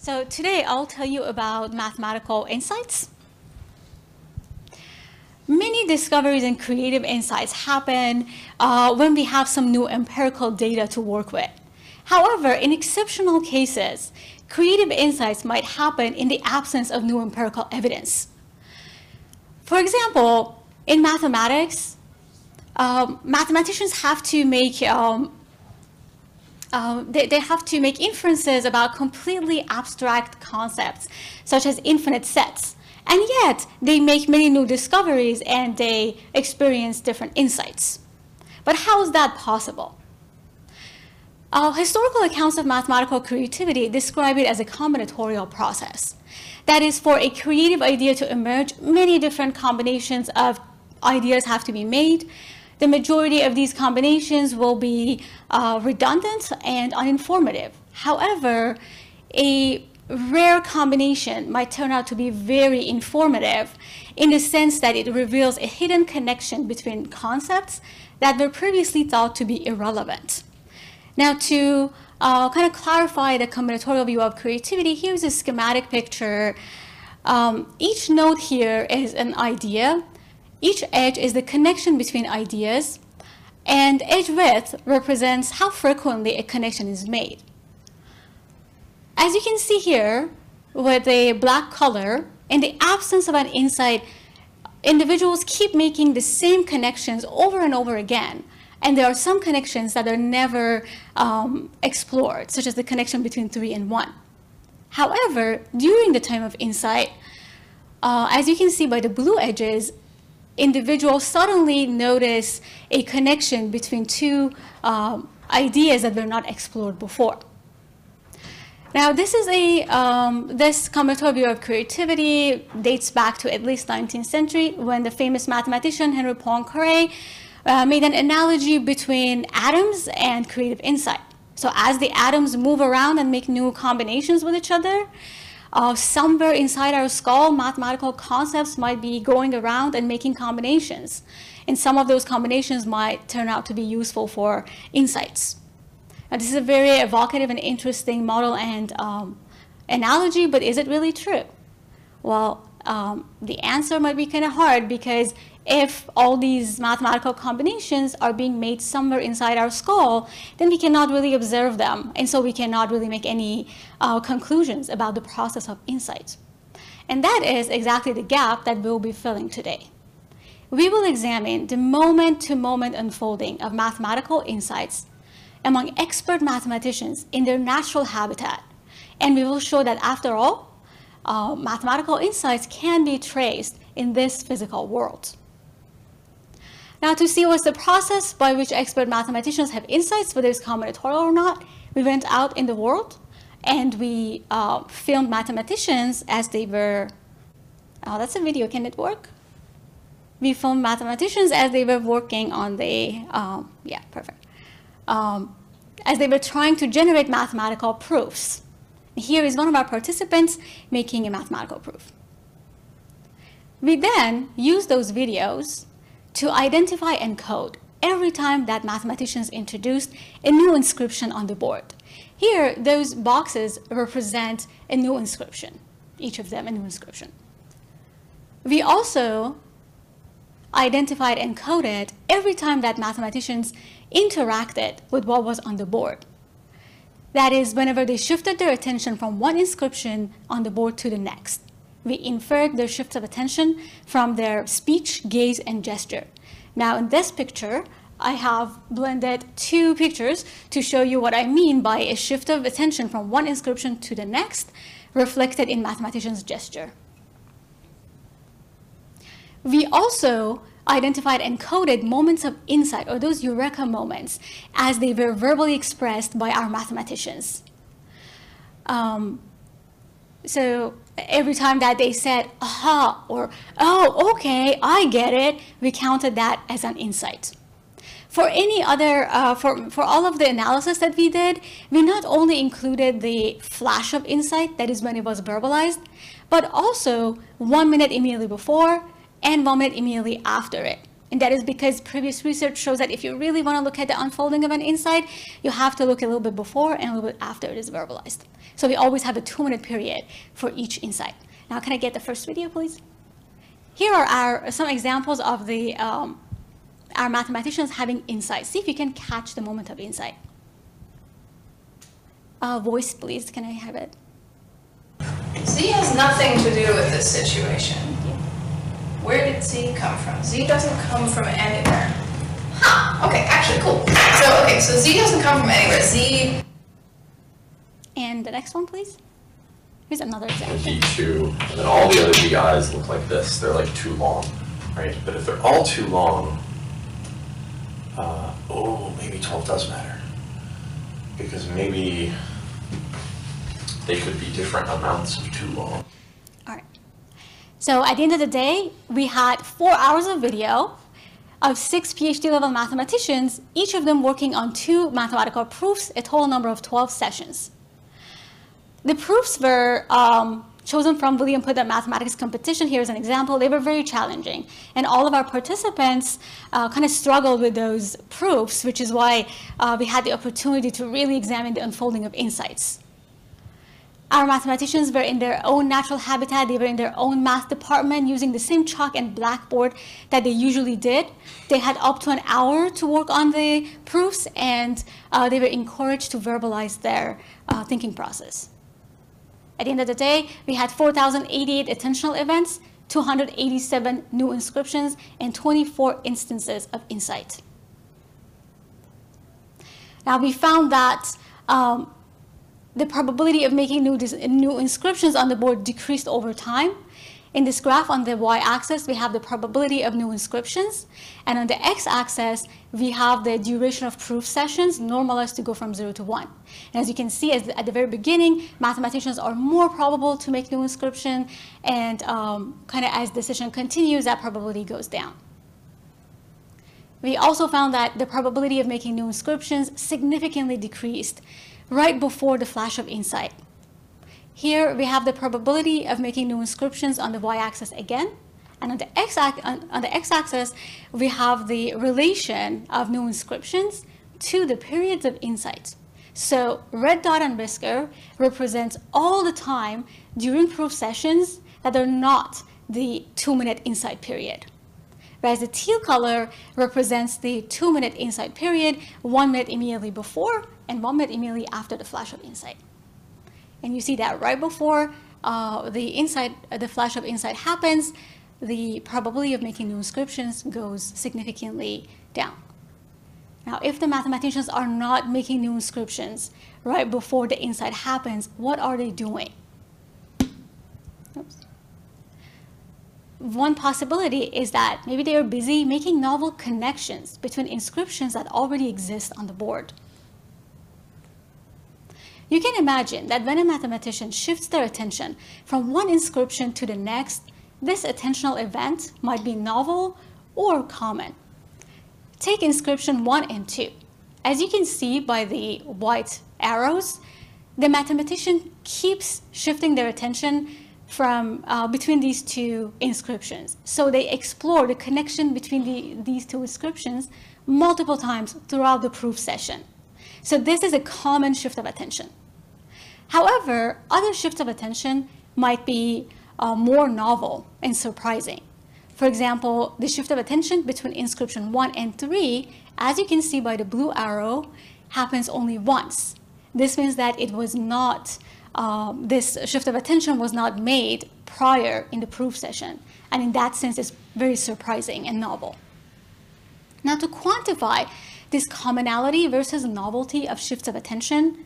So today I'll tell you about mathematical insights. Many discoveries and creative insights happen when we have some new empirical data to work with. However, in exceptional cases, creative insights might happen in the absence of new empirical evidence. For example, in mathematics, mathematicians have to make they have to make inferences about completely abstract concepts, such as infinite sets. And yet, they make many new discoveries and they experience different insights. But how is that possible? Historical accounts of mathematical creativity describe it as a combinatorial process. That is, for a creative idea to emerge, many different combinations of ideas have to be made. The majority of these combinations will be redundant and uninformative. However, a rare combination might turn out to be very informative in the sense that it reveals a hidden connection between concepts that were previously thought to be irrelevant. Now, to kind of clarify the combinatorial view of creativity, here's a schematic picture. Each node here is an idea. Each edge is the connection between ideas, and edge width represents how frequently a connection is made. As you can see here, with a black color, in the absence of an insight, individuals keep making the same connections over and over again, and there are some connections that are never explored, such as the connection between 3 and 1. However, during the time of insight, as you can see by the blue edges, individuals suddenly notice a connection between two ideas that were not explored before. Now, this is this combinatorial view of creativity dates back to at least 19th century when the famous mathematician Henry Poincaré made an analogy between atoms and creative insight. So as the atoms move around and make new combinations with each other, somewhere inside our skull, mathematical concepts might be going around and making combinations. And some of those combinations might turn out to be useful for insights. Now, this is a very evocative and interesting model and analogy, but is it really true? Well, the answer might be kind of hard, because if all these mathematical combinations are being made somewhere inside our skull, then we cannot really observe them, and so we cannot really make any conclusions about the process of insight. And that is exactly the gap that we'll be filling today. We will examine the moment-to-moment unfolding of mathematical insights among expert mathematicians in their natural habitat, and we will show that after all, mathematical insights can be traced in this physical world. Now, to see what's the process by which expert mathematicians have insights, whether it's combinatorial or not, we went out in the world and we filmed mathematicians as they were, oh, that's a video, can it work? We filmed mathematicians as they were working on the, yeah, perfect. As they were trying to generate mathematical proofs. Here is one of our participants making a mathematical proof. We then use those videos to identify and code every time that mathematicians introduced a new inscription on the board. Here, those boxes represent a new inscription, each of them a new inscription. We also identified and coded every time that mathematicians interacted with what was on the board. That is, whenever they shifted their attention from one inscription on the board to the next. We inferred their shifts of attention from their speech, gaze, and gesture. Now, in this picture, I have blended two pictures to show you what I mean by a shift of attention from one inscription to the next, reflected in mathematicians' gesture. We also identified and coded moments of insight, or those eureka moments, as they were verbally expressed by our mathematicians. So every time that they said, aha, or, oh, okay, I get it, we counted that as an insight. For any other, for all of the analysis that we did, we not only included the flash of insight, that is when it was verbalized, but also 1 minute immediately before and 1 minute immediately after it. And that is because previous research shows that if you really want to look at the unfolding of an insight, you have to look a little bit before and a little bit after it is verbalized. So we always have a 2-minute period for each insight. Now, can I get the first video, please? Here are some examples of our mathematicians having insights. See if you can catch the moment of insight. Voice, please. Can I have it? Z has nothing to do with this situation. Where did Z come from? Z doesn't come from anywhere. Huh, okay, actually, cool. So Z doesn't come from anywhere. Z... And the next one, please. Here's another example. D2, and then all the other DIs look like this. They're like too long, right? But if they're all too long, maybe 12 does matter. Because maybe they could be different amounts of too long. All right. So at the end of the day, we had 4 hours of video of 6 PhD level mathematicians, each of them working on 2 mathematical proofs, a total number of 12 sessions. The proofs were chosen from William Putnam Mathematics competition. Here's an example. They were very challenging. And all of our participants kind of struggled with those proofs, which is why we had the opportunity to really examine the unfolding of insights. Our mathematicians were in their own natural habitat. They were in their own math department using the same chalk and blackboard that they usually did. They had up to an hour to work on the proofs, and they were encouraged to verbalize their thinking process. At the end of the day, we had 4,088 attentional events, 287 new inscriptions, and 24 instances of insight. Now, we found that the probability of making new inscriptions on the board decreased over time. In this graph on the y-axis, we have the probability of new inscriptions. And on the x-axis, we have the duration of proof sessions normalized to go from 0 to 1. And as you can see, at the very beginning, mathematicians are more probable to make new inscription. And kind of as the session continues, that probability goes down. We also found that the probability of making new inscriptions significantly decreased right before the flash of insight. Here we have the probability of making new inscriptions on the y-axis again, and on the x-axis we have the relation of new inscriptions to the periods of insight. So red dot and whisker represents all the time during proof sessions that are not the 2-minute insight period, whereas the teal color represents the 2-minute insight period, 1 minute immediately before and 1 minute immediately after the flash of insight. And you see that right before the flash of insight happens, the probability of making new inscriptions goes significantly down. Now, if the mathematicians are not making new inscriptions right before the insight happens, what are they doing? Oops. One possibility is that maybe they are busy making novel connections between inscriptions that already exist on the board. You can imagine that when a mathematician shifts their attention from one inscription to the next, this attentional event might be novel or common. Take inscription 1 and 2. As you can see by the white arrows, the mathematician keeps shifting their attention from between these 2 inscriptions. So they explore the connection between these 2 inscriptions multiple times throughout the proof session. So this is a common shift of attention. However, other shifts of attention might be more novel and surprising. For example, the shift of attention between inscription 1 and 3, as you can see by the blue arrow, happens only once. This means that it was not, this shift of attention was not made prior in the proof session. And in that sense, it's very surprising and novel. Now, to quantify this commonality versus novelty of shifts of attention,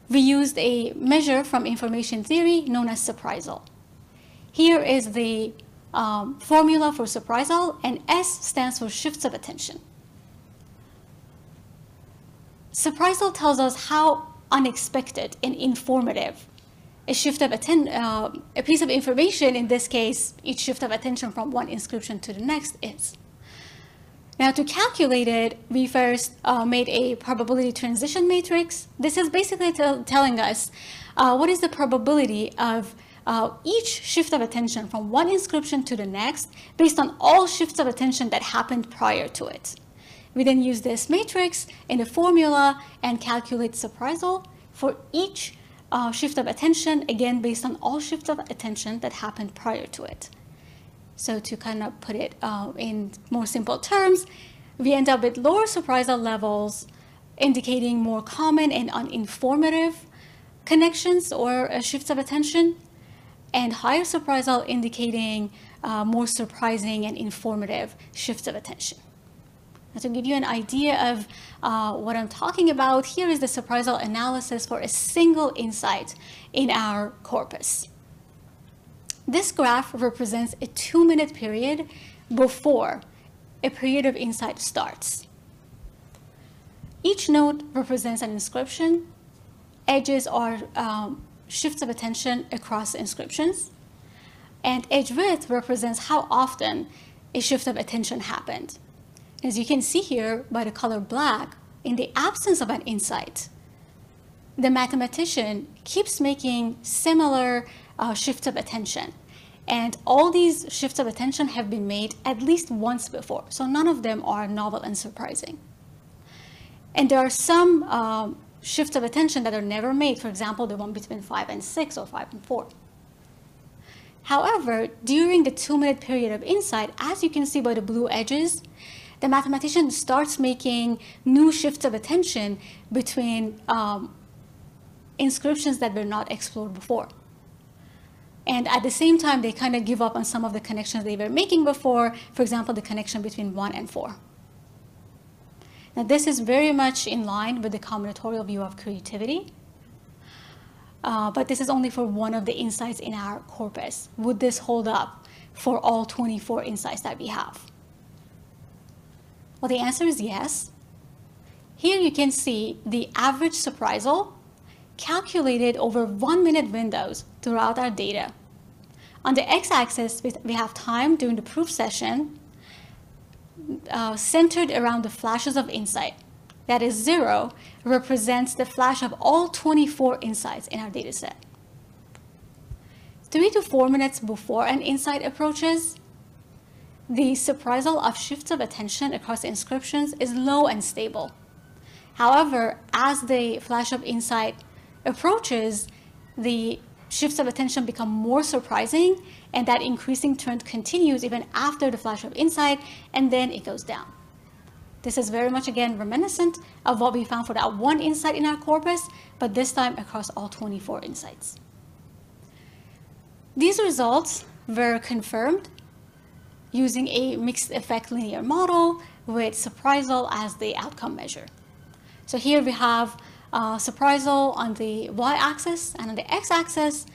we used a measure from information theory known as surprisal. Here is the formula for surprisal, and S stands for shifts of attention. Surprisal tells us how unexpected and informative a shift of a piece of information, in this case, each shift of attention from one inscription to the next is. Now, to calculate it, we first made a probability transition matrix. This is basically telling us what is the probability of each shift of attention from one inscription to the next based on all shifts of attention that happened prior to it. We then use this matrix in the formula and calculate surprisal for each shift of attention, again based on all shifts of attention that happened prior to it. So to kind of put it in more simple terms, we end up with lower surprisal levels indicating more common and uninformative connections or shifts of attention, and higher surprisal indicating more surprising and informative shifts of attention. And to give you an idea of what I'm talking about, here is the surprisal analysis for a single insight in our corpus. This graph represents a 2-minute period before a period of insight starts. Each node represents an inscription. Edges are shifts of attention across inscriptions. And edge width represents how often a shift of attention happened. As you can see here by the color black, in the absence of an insight, the mathematician keeps making similar shifts of attention. And all these shifts of attention have been made at least once before. So none of them are novel and surprising. And there are some shifts of attention that are never made. For example, the one between 5 and 6 or 5 and 4. However, during the 2-minute period of insight, as you can see by the blue edges, the mathematician starts making new shifts of attention between inscriptions that were not explored before. And at the same time, they kind of give up on some of the connections they were making before, for example, the connection between 1 and 4. Now, this is very much in line with the combinatorial view of creativity, but this is only for one of the insights in our corpus. Would this hold up for all 24 insights that we have? Well, the answer is yes. Here you can see the average surprisal calculated over 1-minute windows throughout our data. On the x-axis, we have time during the proof session centered around the flashes of insight. That is 0 represents the flash of all 24 insights in our data set. 3 to 4 minutes before an insight approaches, the surprisal of shifts of attention across inscriptions is low and stable. However, as the flash of insight approaches, the shifts of attention become more surprising, and that increasing trend continues even after the flash of insight, and then it goes down. This is very much, again, reminiscent of what we found for that one insight in our corpus, but this time across all 24 insights. These results were confirmed using a mixed effect linear model with surprisal as the outcome measure. So here we have surprisal on the y-axis, and on the x-axis,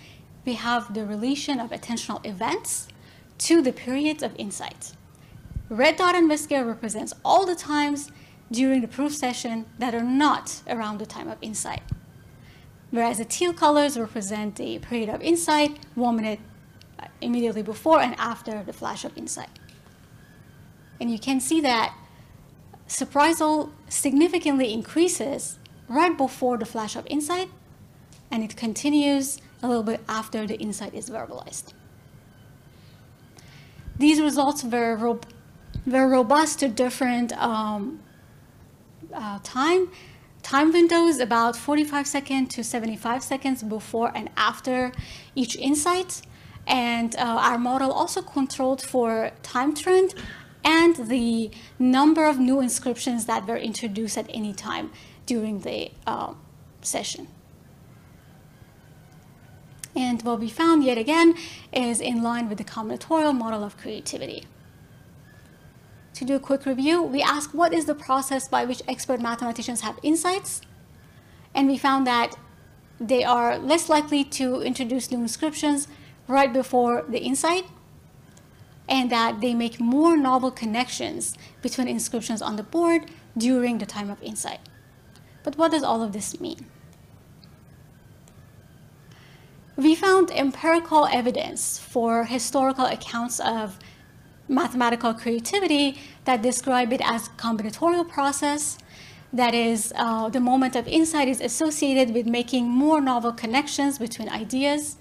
we have the relation of attentional events to the periods of insight. Red dot and whisker represents all the times during the proof session that are not around the time of insight, whereas the teal colors represent the period of insight 1 minute immediately before and after the flash of insight. And you can see that surprisal significantly increases right before the flash of insight, and it continues a little bit after the insight is verbalized. These results were robust to different time windows, about 45 seconds to 75 seconds before and after each insight. And our model also controlled for time trend and the number of new inscriptions that were introduced at any time during the session. And what we found yet again is in line with the combinatorial model of creativity. To do a quick review, we asked what is the process by which expert mathematicians have insights, and we found that they are less likely to introduce new inscriptions right before the insight, and that they make more novel connections between inscriptions on the board during the time of insight. But what does all of this mean? We found empirical evidence for historical accounts of mathematical creativity that describe it as a combinatorial process. That is, the moment of insight is associated with making more novel connections between ideas.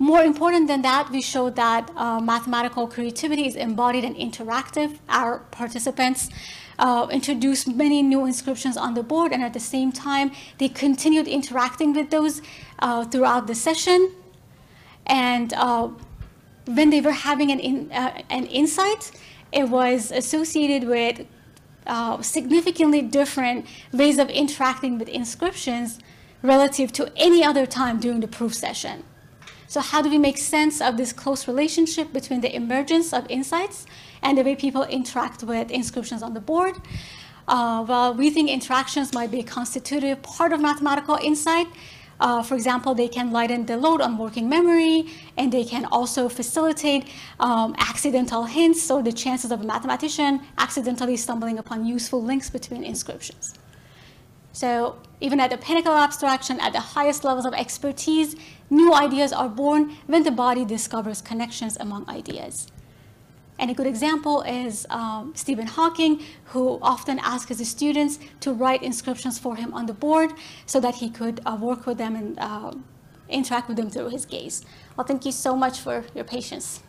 More important than that, we showed that mathematical creativity is embodied and interactive. Our participants introduced many new inscriptions on the board, and at the same time, they continued interacting with those throughout the session. And when they were having an insight, it was associated with significantly different ways of interacting with inscriptions relative to any other time during the proof session. So how do we make sense of this close relationship between the emergence of insights and the way people interact with inscriptions on the board? Well, we think interactions might be a constitutive part of mathematical insight. For example, they can lighten the load on working memory, and they can also facilitate accidental hints, so the chances of a mathematician accidentally stumbling upon useful links between inscriptions. So even at the pinnacle of abstraction, at the highest levels of expertise, new ideas are born when the body discovers connections among ideas. And a good example is Stephen Hawking, who often asks his students to write inscriptions for him on the board so that he could work with them and interact with them through his gaze. Well, thank you so much for your patience.